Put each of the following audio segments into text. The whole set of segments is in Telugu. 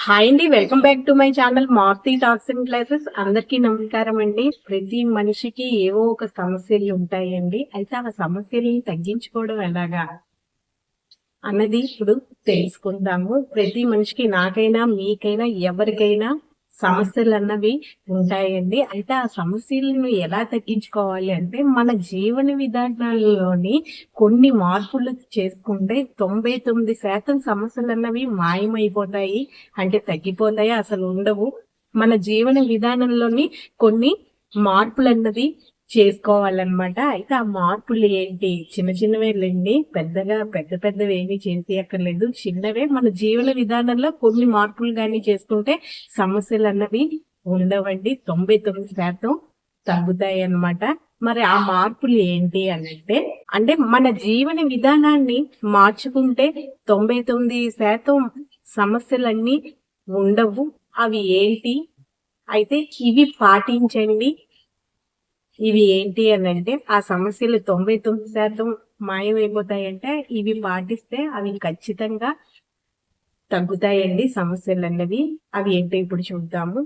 హాయ్ అండి, welcome back to my channel Maruthi talks and classes. అందరికీ నమస్కారం అండి. ప్రతి మనిషికి ఏవో ఒక సమస్యలు ఉంటాయండి. అయితే ఆ సమస్యలను తగ్గించుకోవడం ఎలాగా అన్నది ఇప్పుడు తెలుసుకుందాము. ప్రతి మనిషికి, నాకైనా మీకైనా ఎవరికైనా సమస్యలు అన్నవి ఉంటాయండి. అయితే ఆ సమస్యలను ఎలా తగ్గించుకోవాలి అంటే మన జీవన విధానాల్లోని కొన్ని మార్పులు చేసుకుంటే 99% సమస్యలు అన్నవి మాయమైపోతాయి. అంటే తగ్గిపోతాయి, అసలు ఉండవు. మన జీవన విధానంలోని కొన్ని మార్పులు అన్నది చేసుకోవాలన్నమాట. అయితే ఆ మార్పులు ఏంటి? చిన్న చిన్నవేలేండి, పెద్దవి ఏమీ చేసి అక్కర్లేదు. చిన్నవే మన జీవన విధానంలో కొన్ని మార్పులు కానీ చేసుకుంటే సమస్యలు అన్నవి ఉండవండి. 99% తగ్గుతాయి అన్నమాట. మరి ఆ మార్పులు ఏంటి అంటే మన జీవన విధానాన్ని మార్చుకుంటే 99% సమస్యలన్నీ ఉండవు. అవి ఏంటి? అయితే ఇవి పాటించండి. ఇవి ఏంటి అంటే ఆ సమస్యలు 99% మాయమైపోతాయంటే ఇవి పాటిస్తే అవి ఖచ్చితంగా తగ్గుతాయండి సమస్యలు అన్నవి. అవి ఏంటో ఇప్పుడు చూద్దాము.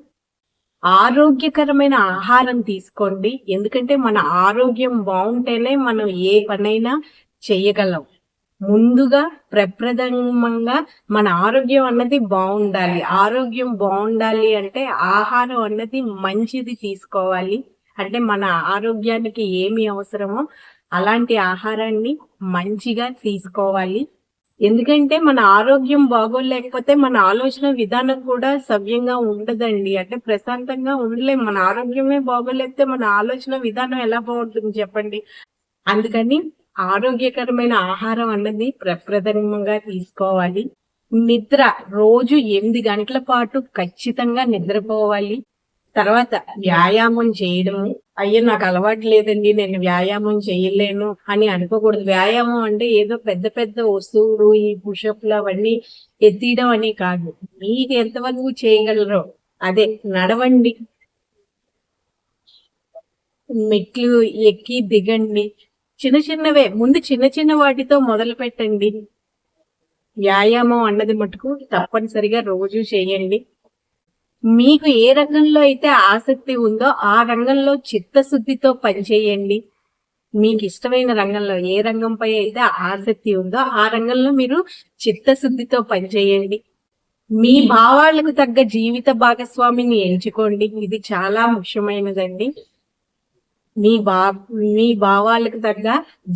ఆరోగ్యకరమైన ఆహారం తీసుకోండి. ఎందుకంటే మన ఆరోగ్యం బాగుంటేనే మనం ఏ పనైనా చెయ్యగలం. ముందుగా ప్రప్రథమంగా మన ఆరోగ్యం అన్నది బాగుండాలి. ఆరోగ్యం బాగుండాలి అంటే ఆహారం అన్నది మంచిది తీసుకోవాలి. అంటే మన ఆరోగ్యానికి ఏమి అవసరమో అలాంటి ఆహారాన్ని మంచిగా తీసుకోవాలి. ఎందుకంటే మన ఆరోగ్యం బాగోలేకపోతే మన ఆలోచన విధానం కూడా సవ్యంగా ఉండదండి. అంటే ప్రశాంతంగా ఉండలేం. మన ఆరోగ్యమే బాగోలేకపోతే మన ఆలోచన విధానం ఎలా బాగుంటుంది చెప్పండి. అందుకని ఆరోగ్యకరమైన ఆహారం అన్నది ప్రప్రథమంగా తీసుకోవాలి. నిద్ర రోజు 8 గంటల పాటు ఖచ్చితంగా నిద్రపోవాలి. తర్వాత వ్యాయామం చేయడము. అయ్యో నాకు అలవాటు లేదండి, నేను వ్యాయామం చేయలేను అని అనుకోకూడదు. వ్యాయామం అంటే ఏదో పెద్ద పెద్ద వస్తువులు, ఈ పుషప్లు అవన్నీ ఎత్తీయడం అని కాదు. మీకు ఎంతవరకు చేయగలరో అదే నడవండి, మెట్లు ఎక్కి దిగండి. చిన్న చిన్నవే ముందు చిన్న చిన్న వాటితో మొదలు పెట్టండి. వ్యాయామం అన్నది మటుకు తప్పనిసరిగా రోజు చేయండి. మీకు ఏ రంగంలో అయితే ఆసక్తి ఉందో ఆ రంగంలో చిత్తశుద్ధితో పనిచేయండి. మీకు ఇష్టమైన రంగంలో ఏ రంగంపై అయితే ఆసక్తి ఉందో ఆ రంగంలో మీరు చిత్తశుద్ధితో పనిచేయండి. మీ భావాలకు తగ్గ జీవిత భాగస్వామిని ఎంచుకోండి. ఇది చాలా ముఖ్యమైనదండి. మీ భావాలకు తగ్గ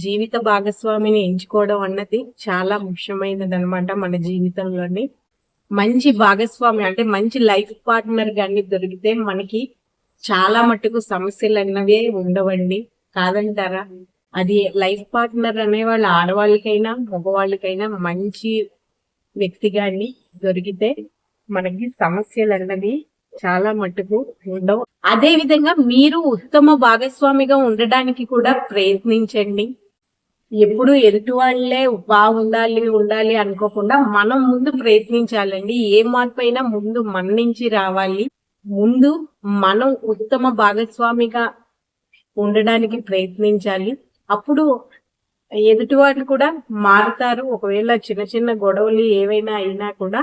జీవిత భాగస్వామిని ఎంచుకోవడం అన్నది చాలా ముఖ్యమైనది అనమాట మన జీవితంలోని. మంచి భాగస్వామి అంటే మంచి లైఫ్ పార్ట్నర్ కానీ దొరికితే మనకి చాలా మట్టుకు సమస్యలు అన్నవే ఉండవండి. కాదంటారా? అది లైఫ్ పార్ట్నర్ అనేవాళ్ళు ఆడవాళ్ళకైనా మగవాళ్ళకైనా మంచి వ్యక్తి గాని దొరికితే మనకి సమస్యలు అన్నవి చాలా మట్టుకు ఉండవు. అదే విధంగా మీరు ఉత్తమ భాగస్వామిగా ఉండడానికి కూడా ప్రయత్నించండి. ఎప్పుడు ఎదుటి వాళ్ళే ఉండాలి అనుకోకుండా మనం ముందు ప్రయత్నించాలండి. ఏ మార్పు అయినా ముందు మన నుంచి రావాలి. ముందు మనం ఉత్తమ భాగస్వామిగా ఉండడానికి ప్రయత్నించాలి. అప్పుడు ఎదుటి వాళ్ళు కూడా మారుతారు. ఒకవేళ చిన్న చిన్న గొడవలు ఏవైనా అయినా కూడా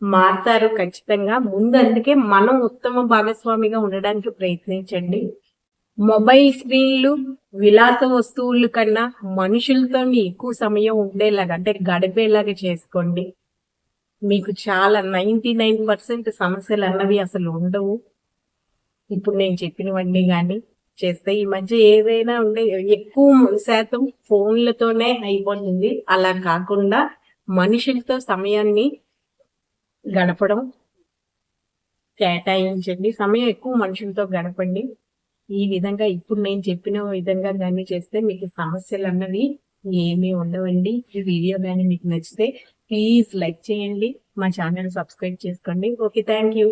మారుతారు ఖచ్చితంగా. ముందు అందుకే మనం ఉత్తమ భాగస్వామిగా ఉండడానికి ప్రయత్నించండి. మొబైల్ స్క్రీన్లు, విలాస వస్తువుల కన్నా మనుషులతో ఎక్కువ సమయం ఉండేలాగా అంటే గడిపేలాగా చేసుకోండి. మీకు చాలా 99% సమస్యలు అన్నవి అసలు ఉండవు. ఇప్పుడు నేను చెప్పినవన్నీ కానీ చేస్తే ఈ మధ్య ఏదైనా ఎక్కువ శాతం ఫోన్లతోనే అయిపోతుంది. అలా కాకుండా మనుషులతో సమయాన్ని గడపడం కేటాయించండి. సమయం ఎక్కువ మనుషులతో గడపండి. ఈ విధంగా ఇప్పుడు నేను చెప్పిన విధంగా కానీ చేస్తే మీకు సమస్యలు అన్నవి ఏమీ ఉండవండి. ఈ వీడియో కానీ మీకు నచ్చితే ప్లీజ్ లైక్ చేయండి, మా ఛానల్ సబ్స్క్రైబ్ చేసుకోండి. Okay, thank you.